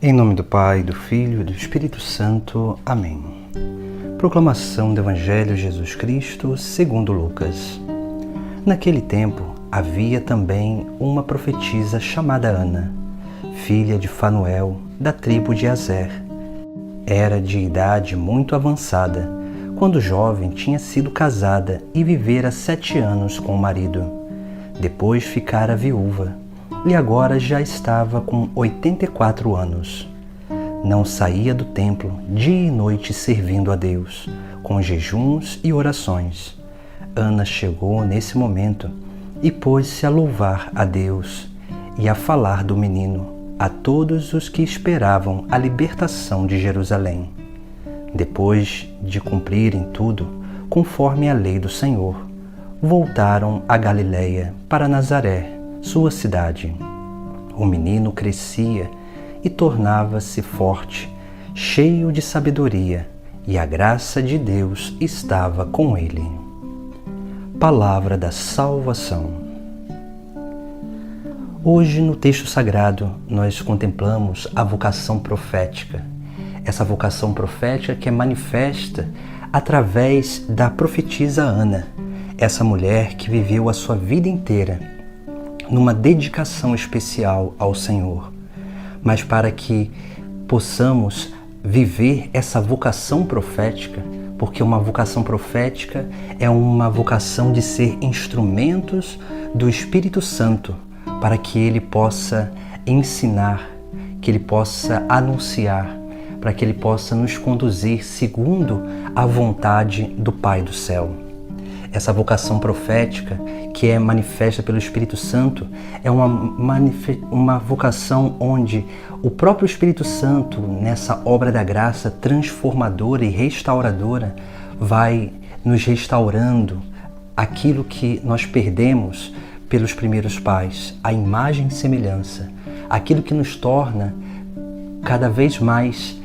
Em nome do Pai, do Filho e do Espírito Santo. Amém. Proclamação do Evangelho de Jesus Cristo segundo Lucas. Naquele tempo havia também uma profetisa chamada Ana, filha de Fanuel, da tribo de Aser. Era de idade muito avançada, quando jovem tinha sido casada e vivera 7 anos com o marido. Depois ficara viúva, e agora já estava com 84 anos. Não saía do templo dia e noite servindo a Deus, com jejuns e orações. Ana chegou nesse momento e pôs-se a louvar a Deus e a falar do menino a todos os que esperavam a libertação de Jerusalém. Depois de cumprirem tudo, conforme a lei do Senhor, voltaram a Galiléia para Nazaré, sua cidade. O menino crescia e tornava-se forte, cheio de sabedoria, e a graça de Deus estava com ele. Palavra da salvação. Hoje, no texto sagrado, nós contemplamos a vocação profética. Essa vocação profética que é manifesta através da profetisa Ana, essa mulher que viveu a sua vida inteira numa dedicação especial ao Senhor. Mas para que possamos viver essa vocação profética, porque uma vocação profética é uma vocação de ser instrumentos do Espírito Santo, para que Ele possa ensinar, que Ele possa anunciar, para que Ele possa nos conduzir segundo a vontade do Pai do céu. Essa vocação profética, que é manifesta pelo Espírito Santo, é uma vocação onde o próprio Espírito Santo, nessa obra da graça transformadora e restauradora, vai nos restaurando aquilo que nós perdemos pelos primeiros pais, a imagem e semelhança, aquilo que nos torna cada vez mais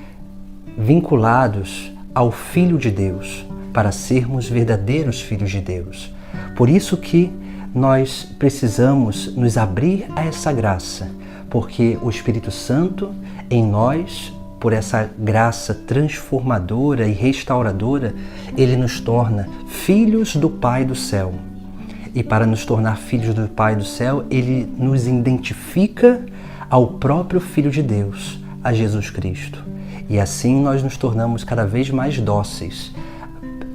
vinculados ao Filho de Deus, para sermos verdadeiros filhos de Deus. Por isso que nós precisamos nos abrir a essa graça, porque o Espírito Santo em nós, por essa graça transformadora e restauradora, ele nos torna filhos do Pai do céu. E para nos tornar filhos do Pai do céu, ele nos identifica ao próprio Filho de Deus, a Jesus Cristo. E assim nós nos tornamos cada vez mais dóceis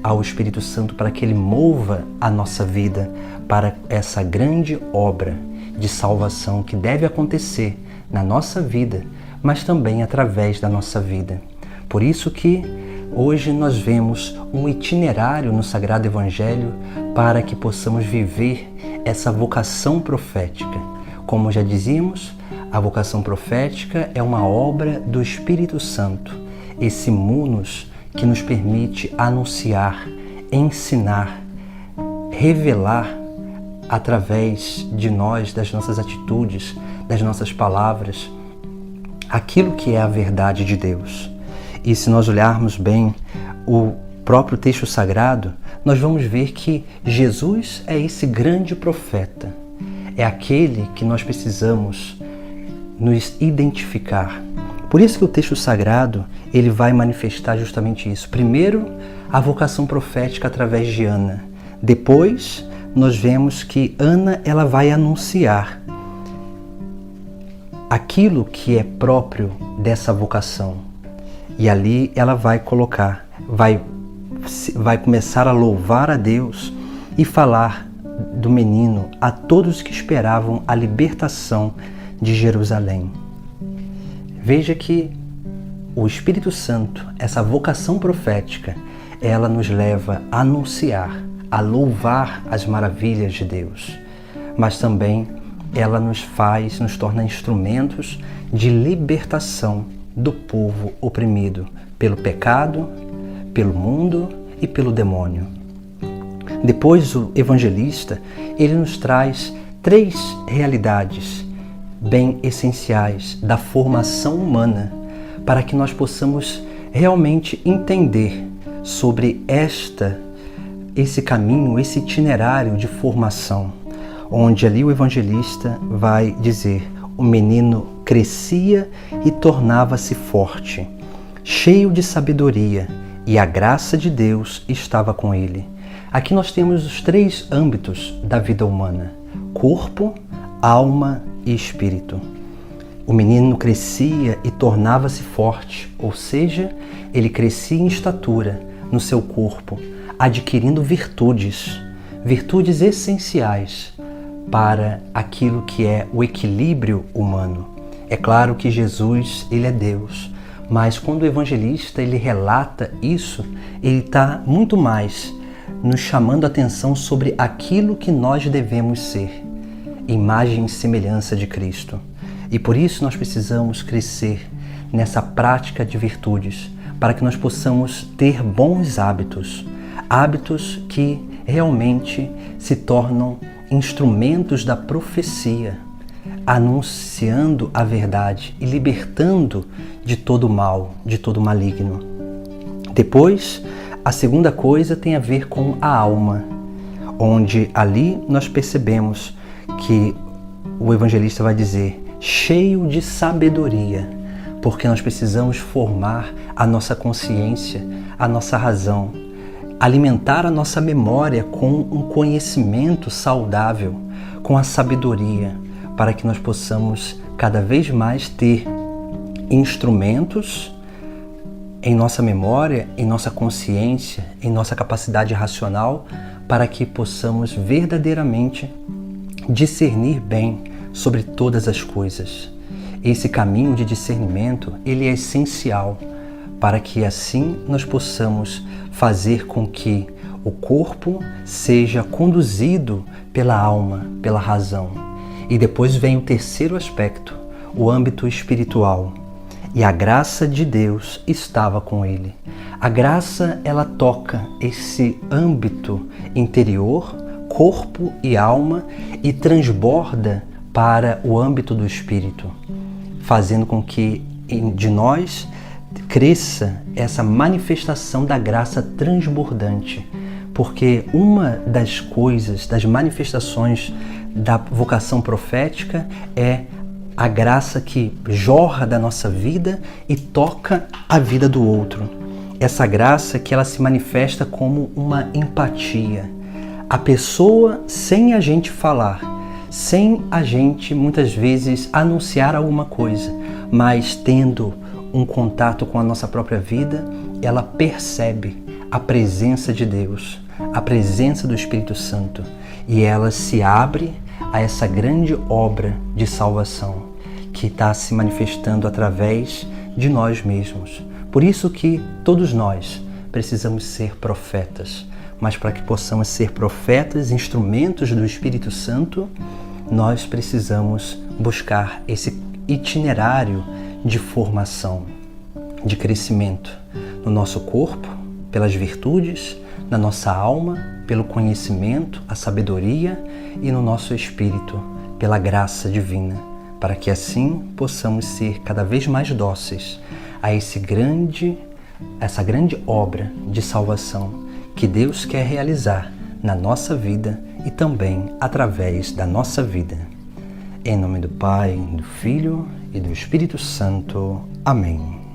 ao Espírito Santo, para que Ele mova a nossa vida para essa grande obra de salvação que deve acontecer na nossa vida, mas também através da nossa vida. Por isso que hoje nós vemos um itinerário no Sagrado Evangelho para que possamos viver essa vocação profética. Como já dizíamos, a vocação profética é uma obra do Espírito Santo, esse munus que nos permite anunciar, ensinar, revelar através de nós, das nossas atitudes, das nossas palavras, aquilo que é a verdade de Deus. E se nós olharmos bem o próprio texto sagrado, nós vamos ver que Jesus é esse grande profeta, é aquele que nós precisamos nos identificar. Por isso que o texto sagrado, ele vai manifestar justamente isso. Primeiro, a vocação profética através de Ana. Depois, nós vemos que Ana, ela vai anunciar aquilo que é próprio dessa vocação. E ali ela vai colocar, vai começar a louvar a Deus e falar do menino a todos que esperavam a libertação de Jerusalém. Veja que o Espírito Santo, essa vocação profética, ela nos leva a anunciar, a louvar as maravilhas de Deus, mas também ela nos torna instrumentos de libertação do povo oprimido pelo pecado, pelo mundo e pelo demônio. Depois, o evangelista, ele nos traz 3 realidades bem essenciais da formação humana, para que nós possamos realmente entender sobre esse caminho, esse itinerário de formação, onde ali o evangelista vai dizer: o menino crescia e tornava-se forte, cheio de sabedoria, e a graça de Deus estava com ele. Aqui nós temos os 3 âmbitos da vida humana: corpo, alma e espírito. O menino crescia e tornava-se forte, ou seja, ele crescia em estatura no seu corpo, adquirindo virtudes essenciais para aquilo que é o equilíbrio humano. É claro que Jesus, ele é Deus, mas quando o evangelista ele relata isso, ele está muito mais nos chamando a atenção sobre aquilo que nós devemos ser, imagem e semelhança de Cristo. E por isso nós precisamos crescer nessa prática de virtudes, para que nós possamos ter bons hábitos, hábitos que realmente se tornam instrumentos da profecia, anunciando a verdade e libertando de todo mal, de todo maligno. Depois, a segunda coisa tem a ver com a alma, onde ali nós percebemos que o evangelista vai dizer cheio de sabedoria, porque nós precisamos formar a nossa consciência, a nossa razão, alimentar a nossa memória com um conhecimento saudável, com a sabedoria, para que nós possamos cada vez mais ter instrumentos em nossa memória, em nossa consciência, em nossa capacidade racional, para que possamos verdadeiramente discernir bem sobre todas as coisas. Esse caminho de discernimento, ele é essencial para que assim nós possamos fazer com que o corpo seja conduzido pela alma, pela razão. E depois vem o terceiro aspecto, o âmbito espiritual. E a graça de Deus estava com ele. A graça, ela toca esse âmbito interior, corpo e alma, e transborda para o âmbito do espírito, fazendo com que de nós cresça essa manifestação da graça transbordante, porque uma das coisas, das manifestações da vocação profética é a graça que jorra da nossa vida e toca a vida do outro. Essa graça que ela se manifesta como uma empatia. A pessoa, sem a gente falar, sem a gente muitas vezes anunciar alguma coisa, mas tendo um contato com a nossa própria vida, ela percebe a presença de Deus, a presença do Espírito Santo, e ela se abre a essa grande obra de salvação que está se manifestando através de nós mesmos. Por isso que todos nós precisamos ser profetas, mas para que possamos ser profetas, instrumentos do Espírito Santo, nós precisamos buscar esse itinerário de formação, de crescimento no nosso corpo, pelas virtudes, na nossa alma, pelo conhecimento, a sabedoria, e no nosso espírito, pela graça divina, para que assim possamos ser cada vez mais dóceis a essa grande obra de salvação que Deus quer realizar na nossa vida e também através da nossa vida. Em nome do Pai, do Filho e do Espírito Santo. Amém.